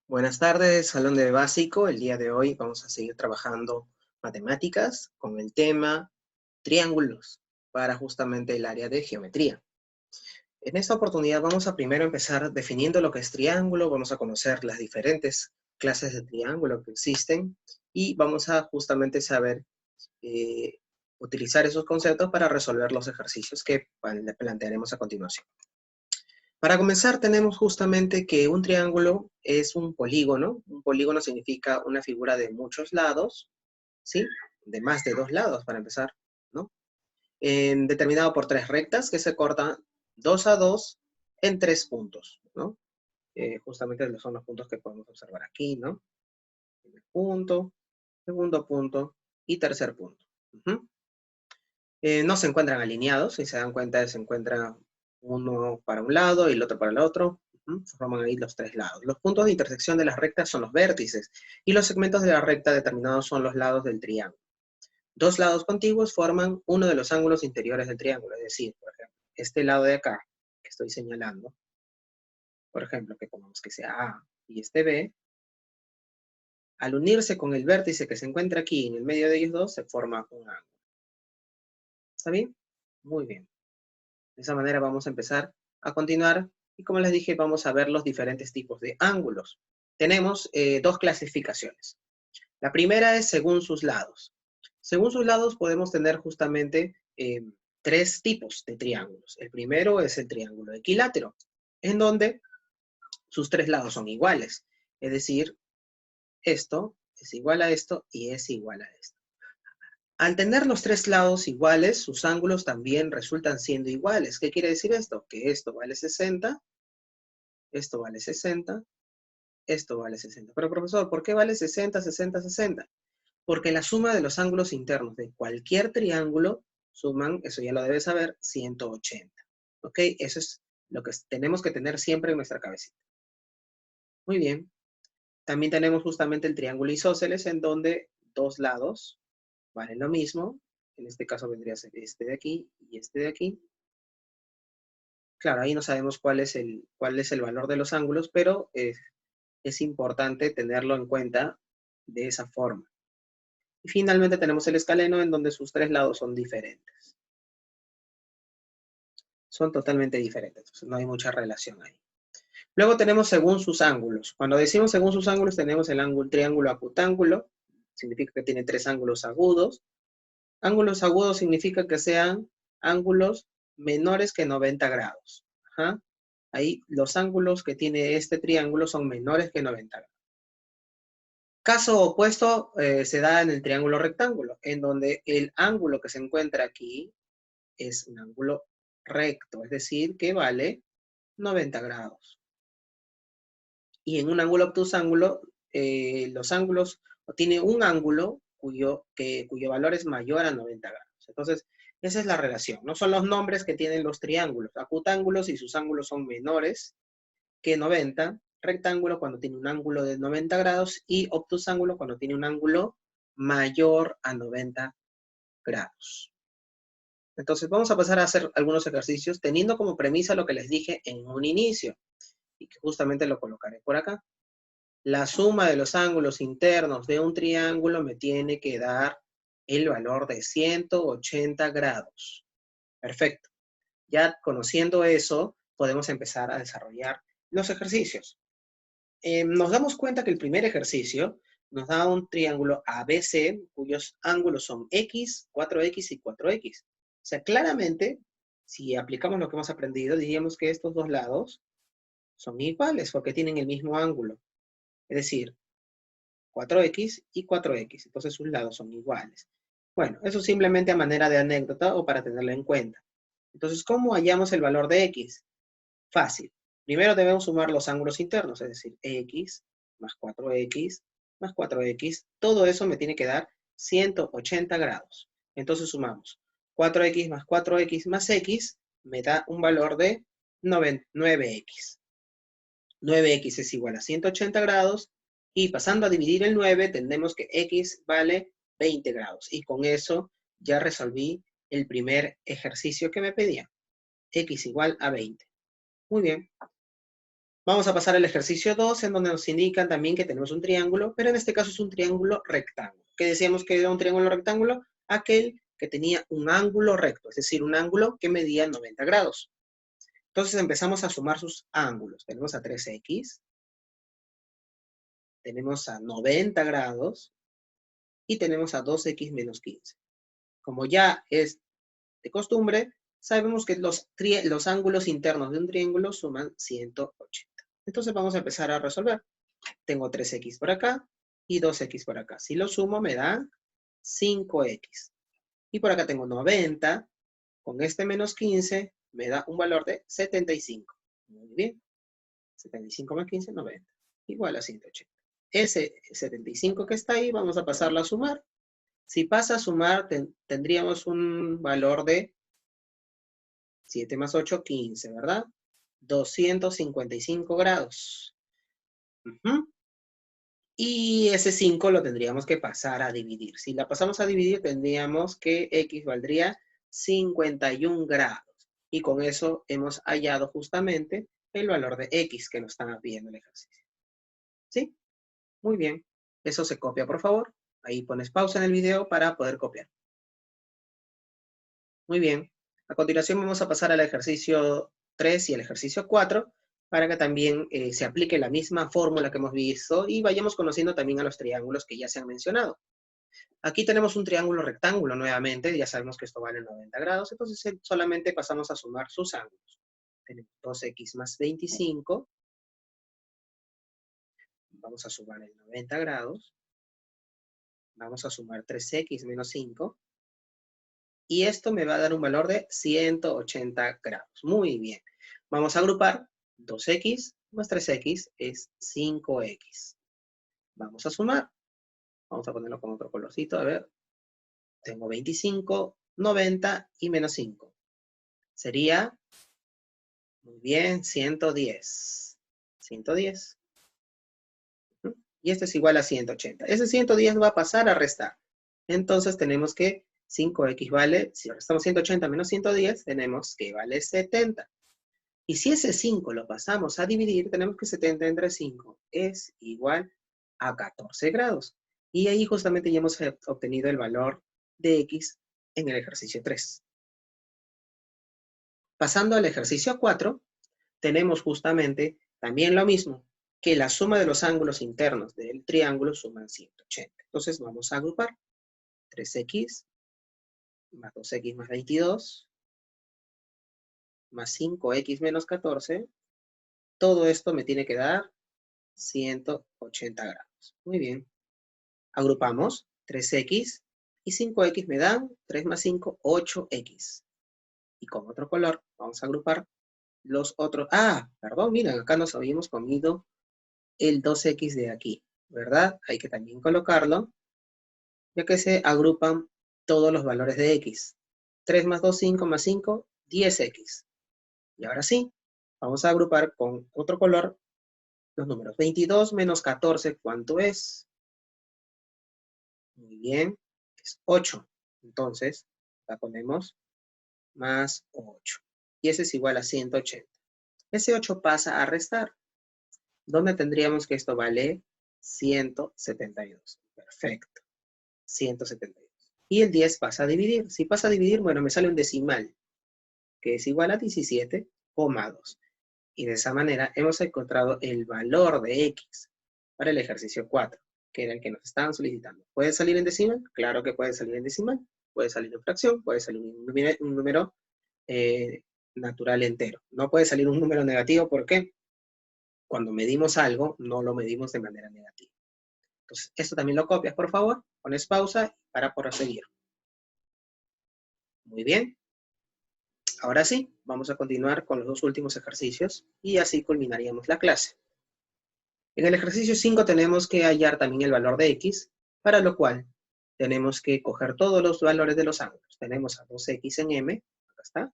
Buenas tardes, Salón de Básico. El día de hoy vamos a seguir trabajando matemáticas con el tema triángulos para justamente el área de geometría. En esta oportunidad vamos a primero empezar definiendo lo que es triángulo, vamos a conocer las diferentes clases de triángulo que existen y vamos a justamente saber eh, utilizar esos conceptos para resolver los ejercicios que plantearemos a continuación. Para comenzar, tenemos justamente que un triángulo es un polígono. Un polígono significa una figura de muchos lados, ¿sí? De más de dos lados, para empezar, ¿no? Determinado por tres rectas que se cortan 2 a 2 en 3 puntos, ¿no? Justamente son los puntos que podemos observar aquí, ¿no? Primer punto, segundo punto y tercer punto. No se encuentran alineados, si se dan cuenta, se encuentra uno para un lado y el otro para el otro. Forman ahí los tres lados. Los puntos de intersección de las rectas son los vértices y los segmentos de la recta determinados son los lados del triángulo. Dos lados contiguos forman uno de los ángulos interiores del triángulo, es decir, por ejemplo, este lado de acá que estoy señalando, por ejemplo, que pongamos que sea A y este B, al unirse con el vértice que se encuentra aquí en el medio de ellos dos, se forma un ángulo. ¿Está bien? Muy bien. De esa manera vamos a empezar a continuar y como les dije, vamos a ver los diferentes tipos de ángulos. Tenemos dos clasificaciones. La primera es según sus lados. Según sus lados podemos tener justamente tres tipos de triángulos. El primero es el triángulo equilátero, en donde sus tres lados son iguales. Es decir, esto es igual a esto y es igual a esto. Al tener los tres lados iguales, sus ángulos también resultan siendo iguales. ¿Qué quiere decir esto? Que esto vale 60, esto vale 60, esto vale 60. Pero profesor, ¿por qué vale 60, 60, 60? Porque la suma de los ángulos internos de cualquier triángulo suman, eso ya lo debes saber, 180. ¿Ok? Eso es lo que tenemos que tener siempre en nuestra cabecita. Muy bien. También tenemos justamente el triángulo isósceles en donde dos lados valen lo mismo. En este caso vendría a ser este de aquí y este de aquí. Claro, ahí no sabemos cuál es el valor de los ángulos, pero es importante tenerlo en cuenta de esa forma. Y finalmente tenemos el escaleno en donde sus tres lados son diferentes. Son totalmente diferentes, entonces no hay mucha relación ahí. Luego tenemos según sus ángulos. Cuando decimos según sus ángulos tenemos el triángulo acutángulo, significa que tiene tres ángulos agudos. Ángulos agudos significa que sean ángulos menores que 90 grados. Ajá. Ahí los ángulos que tiene este triángulo son menores que 90 grados. Caso opuesto se da en el triángulo rectángulo, en donde el ángulo que se encuentra aquí es un ángulo recto, es decir, que vale 90 grados. Y en un ángulo obtusángulo, los ángulos, tiene un ángulo cuyo valor es mayor a 90 grados. Entonces, esa es la relación. No son los nombres que tienen los triángulos. Acutángulos y sus ángulos son menores que 90, rectángulo cuando tiene un ángulo de 90 grados y obtusángulo cuando tiene un ángulo mayor a 90 grados. Entonces vamos a pasar a hacer algunos ejercicios teniendo como premisa lo que les dije en un inicio y que justamente lo colocaré por acá. La suma de los ángulos internos de un triángulo me tiene que dar el valor de 180 grados. Perfecto. Ya conociendo eso, podemos empezar a desarrollar los ejercicios. Nos damos cuenta que el primer ejercicio nos da un triángulo ABC cuyos ángulos son X, 4X y 4X. O sea, claramente, si aplicamos lo que hemos aprendido, diríamos que estos dos lados son iguales porque tienen el mismo ángulo. Es decir, 4X y 4X. Entonces sus lados son iguales. Bueno, eso simplemente a manera de anécdota o para tenerlo en cuenta. Entonces, ¿cómo hallamos el valor de X? Fácil. Primero debemos sumar los ángulos internos, es decir, X más 4X más 4X. Todo eso me tiene que dar 180 grados. Entonces sumamos 4X más 4X más X me da un valor de 9X. 9X es igual a 180 grados y pasando a dividir el 9 tenemos que X vale 20 grados. Y con eso ya resolví el primer ejercicio que me pedía. X igual a 20. Muy bien. Vamos a pasar al ejercicio 2, en donde nos indican también que tenemos un triángulo, pero en este caso es un triángulo rectángulo. ¿Qué decíamos que era un triángulo rectángulo? Aquel que tenía un ángulo recto, es decir, un ángulo que medía 90 grados. Entonces empezamos a sumar sus ángulos. Tenemos a 3x, tenemos a 90 grados y tenemos a 2x menos 15. Como ya es de costumbre, sabemos que los ángulos internos de un triángulo suman 180. Entonces vamos a empezar a resolver. Tengo 3x por acá y 2x por acá. Si lo sumo me da 5x. Y por acá tengo 90. Con este menos 15 me da un valor de 75. Muy bien. 75 más 15, 90. Igual a 180. Ese 75 que está ahí, vamos a pasarlo a sumar. Si pasa a sumar, tendríamos un valor de 7 más 8, 15, ¿verdad? 255 grados. Y ese 5 lo tendríamos que pasar a dividir. Si la pasamos a dividir, tendríamos que x valdría 51 grados. Y con eso hemos hallado justamente el valor de x que nos están pidiendo el ejercicio. ¿Sí? Muy bien. Eso se copia, por favor. Ahí pones pausa en el video para poder copiar. Muy bien. A continuación vamos a pasar al ejercicio 3 y el ejercicio 4 para que también se aplique la misma fórmula que hemos visto y vayamos conociendo también a los triángulos que ya se han mencionado. Aquí tenemos un triángulo rectángulo nuevamente, ya sabemos que esto vale 90 grados, entonces solamente pasamos a sumar sus ángulos. Tenemos 2x más 25, vamos a sumar el 90 grados, vamos a sumar 3x menos 5, y esto me va a dar un valor de 180 grados. Muy bien. Vamos a agrupar 2x más 3x es 5x. Vamos a sumar. Vamos a ponerlo con otro colorcito. A ver. Tengo 25, 90 y menos 5. Sería, muy bien, 110. 110. Y esto es igual a 180. Ese 110 va a pasar a restar. Entonces tenemos que 5x vale, si restamos 180 menos 110, tenemos que vale 70. Y si ese 5 lo pasamos a dividir, tenemos que 70 entre 5 es igual a 14 grados. Y ahí justamente ya hemos obtenido el valor de x en el ejercicio 3. Pasando al ejercicio 4, tenemos justamente también lo mismo, que la suma de los ángulos internos del triángulo suman 180. Entonces vamos a agrupar 3x más 2x más 22 más 5x menos 14. Todo esto me tiene que dar 180 grados. Muy bien. Agrupamos 3x y 5x me dan 3 más 5, 8x. Y con otro color vamos a agrupar los otros. Ah, perdón, miren, acá nos habíamos comido el 2x de aquí, ¿verdad? Hay que también colocarlo, ya que se agrupan todos los valores de x. 3 más 2, 5 más 5, 10x. Y ahora sí, vamos a agrupar con otro color los números. 22 menos 14, ¿cuánto es? Muy bien, es 8. Entonces, la ponemos más 8. Y ese es igual a 180. Ese 8 pasa a restar. ¿Dónde tendríamos que esto vale? 172. Perfecto. 172. Y el 10 pasa a dividir. Si pasa a dividir, bueno, me sale un decimal, que es igual a 17,2. Y de esa manera hemos encontrado el valor de x para el ejercicio 4, que era el que nos estaban solicitando. ¿Puede salir en decimal? Claro que puede salir en decimal. Puede salir en fracción, puede salir un número natural entero. No puede salir un número negativo, ¿por qué? Cuando medimos algo, no lo medimos de manera negativa. Entonces, esto también lo copias, por favor. Pones pausa para proseguir. Muy bien. Ahora sí, vamos a continuar con los dos últimos ejercicios y así culminaríamos la clase. En el ejercicio 5 tenemos que hallar también el valor de x, para lo cual tenemos que coger todos los valores de los ángulos. Tenemos a 2x en m, acá está.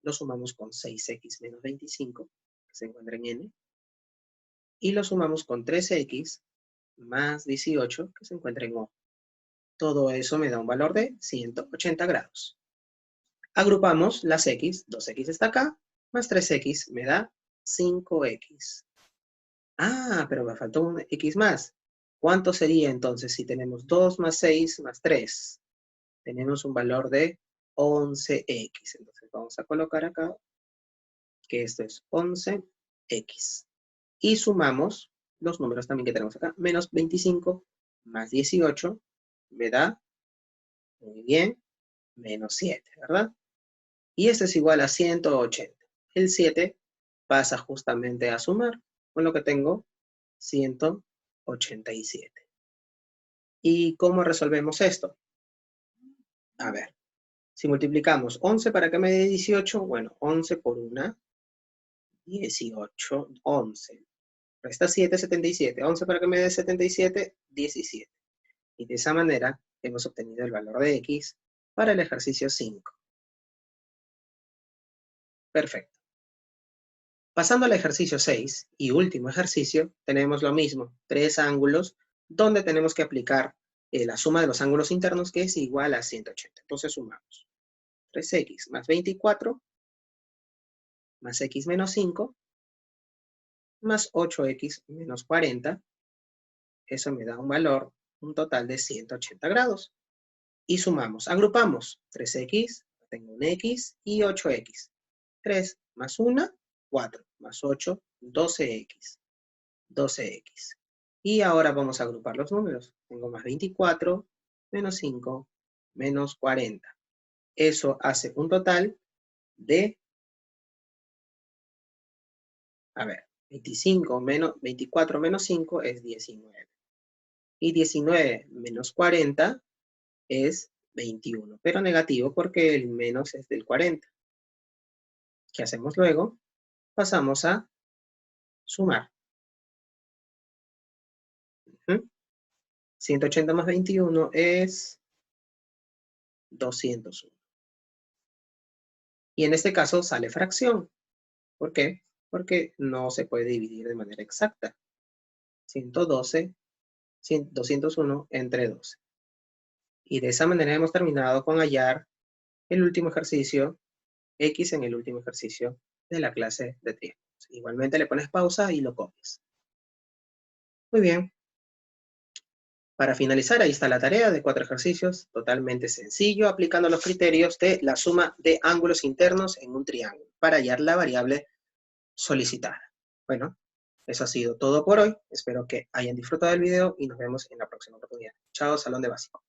Lo sumamos con 6x menos 25, que se encuentra en n. Y lo sumamos con 3x más 18, que se encuentra en o. Todo eso me da un valor de 180 grados. Agrupamos las x, 2x está acá, más 3x me da 5x. Ah, pero me faltó un x más. ¿Cuánto sería entonces si tenemos 2 más 6 más 3? Tenemos un valor de 11x. Entonces vamos a colocar acá que esto es 11x. Y sumamos los números también que tenemos acá. Menos 25 más 18 me da, muy bien, menos 7, ¿verdad? Y este es igual a 180. El 7 pasa justamente a sumar, con lo que tengo 187. ¿Y cómo resolvemos esto? A ver, si multiplicamos 11 para que me dé 18, bueno, 11 por 1, 18, 11. Resta 7, 77. 11 para que me dé 77, 17. Y de esa manera hemos obtenido el valor de x para el ejercicio 5. Perfecto. Pasando al ejercicio 6 y último ejercicio, tenemos lo mismo, 3 ángulos, donde tenemos que aplicar la suma de los ángulos internos, que es igual a 180. Entonces sumamos 3x más 24, más x menos 5, más 8x menos 40. Eso me da un valor, un total de 180 grados. Y sumamos, agrupamos 3x, tengo un x, y 8x. 3 más 1, 4, más 8, 12x. 12x. Y ahora vamos a agrupar los números. Tengo más 24, menos 5, menos 40. Eso hace un total de, a ver, 25 menos 24 menos 5 es 19. Y 19 menos 40 es 21, pero negativo porque el menos es del 40. ¿Qué hacemos luego? Pasamos a sumar. 180 más 21 es 201. Y en este caso sale fracción. ¿Por qué? Porque no se puede dividir de manera exacta. 112, 201 entre 12. Y de esa manera hemos terminado con hallar el último ejercicio, x en el último ejercicio de la clase de triángulos. Igualmente le pones pausa y lo copias. Muy bien. Para finalizar, ahí está la tarea de 4 ejercicios, totalmente sencillo, aplicando los criterios de la suma de ángulos internos en un triángulo para hallar la variable solicitada. Bueno, eso ha sido todo por hoy. Espero que hayan disfrutado del video y nos vemos en la próxima oportunidad. Chao, Salón de Básico.